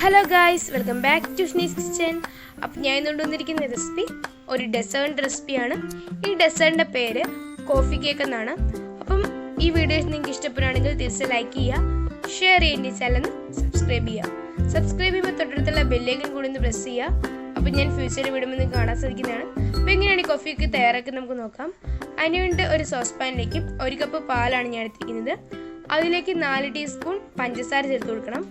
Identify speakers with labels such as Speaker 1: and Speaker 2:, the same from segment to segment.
Speaker 1: Hello guys, welcome back to shini'skitchen. അപ്പോൾ ഞാൻ ഇന്ന് കൊണ്ടുവന്നിരിക്കുന്ന റെസിപ്പി ഒരു ഡെസേർട്ട് റെസിപ്പിയാണ്. ഈ ഡെസേർട്ടിന്റെ പേര് കോഫി കേക്ക് എന്നാണ്. അപ്പം ഈ വീഡിയോ നിങ്ങൾക്ക് ഇഷ്ടപ്പെടുകയാണെങ്കിൽ തീർച്ചയായും ലൈക്ക് ചെയ്യുക, ഷെയർ ചെയ്യുക, ചാനൽ സബ്സ്ക്രൈബ് ചെയ്യുക. സബ്സ്ക്രൈബ് ചെയ്യുമ്പോൾ തൊട്ടടുത്തുള്ള ബെല്ലൈക്കൺ കൂടി ഒന്ന് പ്രസ് ചെയ്യുക. അപ്പോൾ ഞാൻ ഫ്യൂച്ചറിൽ വിടുമ്പോൾ നിങ്ങൾക്ക് കാണാൻ സാധിക്കുന്നതാണ്. അപ്പോൾ എങ്ങനെയാണ് ഈ കോഫി കേക്ക് തയ്യാറാക്കുന്നത് നമുക്ക് നോക്കാം. അതിനുവേണ്ടി ഒരു സോസ് പാനിലേക്ക് 1 കപ്പ് പാലാണ് ഞാൻ എടുത്തിരിക്കുന്നത്. അതിലേക്ക് 4 ടീസ്പൂൺ പഞ്ചസാര ചേർത്ത് കൊടുക്കണം.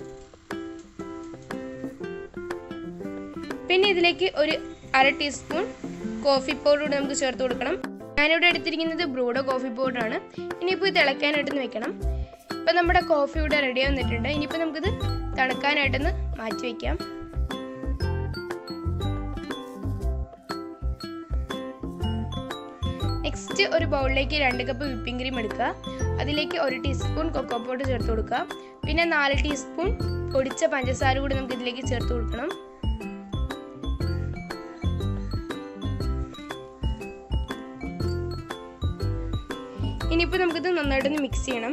Speaker 1: പിന്നെ ഇതിലേക്ക് ഒരു 1/2 ടീസ്പൂൺ കോഫി പൗഡർ കൂടി നമുക്ക് ചേർത്ത് കൊടുക്കണം. ഞാനിവിടെ എടുത്തിരിക്കുന്നത് ബ്രൂഡോ കോഫി പൗഡറാണ്. ഇനിയിപ്പോൾ ഇത് തിളയ്ക്കാനായിട്ടൊന്ന് വെക്കണം. ഇപ്പം നമ്മുടെ കോഫി ഇവിടെ റെഡി വന്നിട്ടുണ്ട്. ഇനിയിപ്പോൾ നമുക്കിത് തണുക്കാനായിട്ടൊന്ന് മാറ്റി വയ്ക്കാം. നെക്സ്റ്റ് ഒരു ബൗളിലേക്ക് 2 കപ്പ് വിപ്പിംഗ് ക്രീം എടുക്കുക. അതിലേക്ക് 1 ടീസ്പൂൺ കൊക്കോ പൗഡർ ചേർത്ത് കൊടുക്കുക. പിന്നെ 4 ടീസ്പൂൺ പൊടിച്ച പഞ്ചസാര കൂടി നമുക്ക് ഇതിലേക്ക് ചേർത്ത് കൊടുക്കണം. ഇനിയിപ്പോൾ നമുക്കിത് നന്നായിട്ടൊന്ന് മിക്സ് ചെയ്യണം.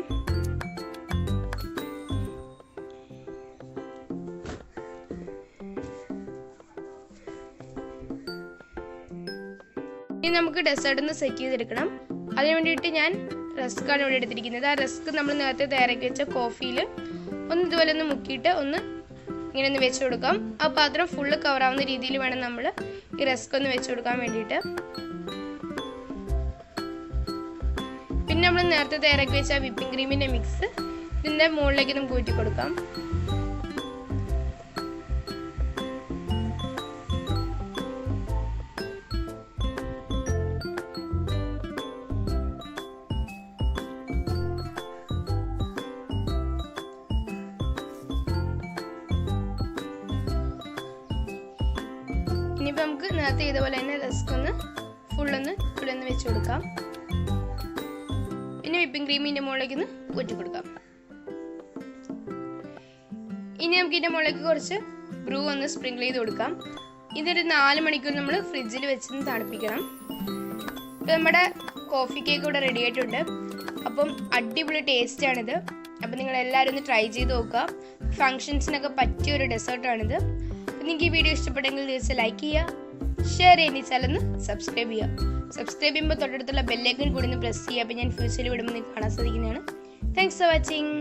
Speaker 1: ഇനി നമുക്ക് ഡെസേർട്ട് ഒന്ന് സെറ്റ് ചെയ്തെടുക്കണം. അതിന് വേണ്ടിയിട്ട് ഞാൻ റസ്ക്കാണ് ഇവിടെ എടുത്തിരിക്കുന്നത്. ആ റസ്ക് നമ്മൾ നേരത്തെ തയ്യാറാക്കി വെച്ച കോഫിയിൽ ഒന്ന് ഇതുപോലെ ഒന്ന് മുക്കിയിട്ട് ഒന്ന് ഇങ്ങനെ ഒന്ന് വെച്ച് കൊടുക്കാം. ആ പാത്രം ഫുള്ള് കവറാവുന്ന രീതിയിൽ വേണം നമ്മൾ ഈ റസ്ക് ഒന്ന് വെച്ച് കൊടുക്കാൻ വേണ്ടിയിട്ട്. പിന്നെ നമ്മൾ നേരത്തെ തയ്യാറാക്കി വെച്ച വിപ്പിംഗ് ക്രീമിൻ്റെ മിക്സ് ഇതിൻ്റെ മുകളിലേക്ക് നമുക്ക് ഊറ്റി കൊടുക്കാം. ഇനിയിപ്പോൾ നമുക്ക് നേരത്തെ ഇതുപോലെ തന്നെ റസ്ക് ഒന്ന് ഫുള്ളൊന്ന് ഇവിടെ ഒന്ന് വെച്ച് കൊടുക്കാം. പിന്നെ വിപ്പിംഗ് ക്രീമിൻ്റെ മുകളിലേക്ക് ഒന്ന് ഊറ്റി കൊടുക്കാം. ഇനി നമുക്ക് ഇതിൻ്റെ മുകളിലേക്ക് കുറച്ച് ബ്രൂ ഒന്ന് സ്പ്രിങ്കിൾ ചെയ്ത് കൊടുക്കാം. ഇതൊരു 4 മണിക്കൂർ നമ്മൾ ഫ്രിഡ്ജിൽ വെച്ച് തണുപ്പിക്കണം. ഇപ്പം നമ്മുടെ കോഫി കേക്ക് ഇവിടെ റെഡി ആയിട്ടുണ്ട്. അപ്പം അടിപൊളി ടേസ്റ്റാണിത്. അപ്പം നിങ്ങൾ എല്ലാവരും ഒന്ന് ട്രൈ ചെയ്ത് നോക്കുക. ഫങ്ഷൻസിനൊക്കെ പറ്റിയ ഒരു ഡെസേർട്ടാണിത്. അപ്പം നിങ്ങൾക്ക് ഈ വീഡിയോ ഇഷ്ടപ്പെട്ടെങ്കിൽ തീർച്ചയായും ലൈക്ക് ചെയ്യുക, ഷെയർ ചെയ്യുക, ചാനൽ സബ്സ്ക്രൈബ് ചെയ്യുക. സബ്സ്ക്രൈബ് ചെയ്യുമ്പോൾ തൊട്ടടുത്തുള്ള ബെല്ലൈക്കൺ കൂടി ഒന്ന് പ്രസ് ചെയ്യുക. അപ്പോൾ ഞാൻ ഫ്യൂച്ചറിൽ വിടുമ്പോൾ നിങ്ങൾക്ക് കാണാൻ സാധിക്കുന്നതാണ്. Thanks for watching.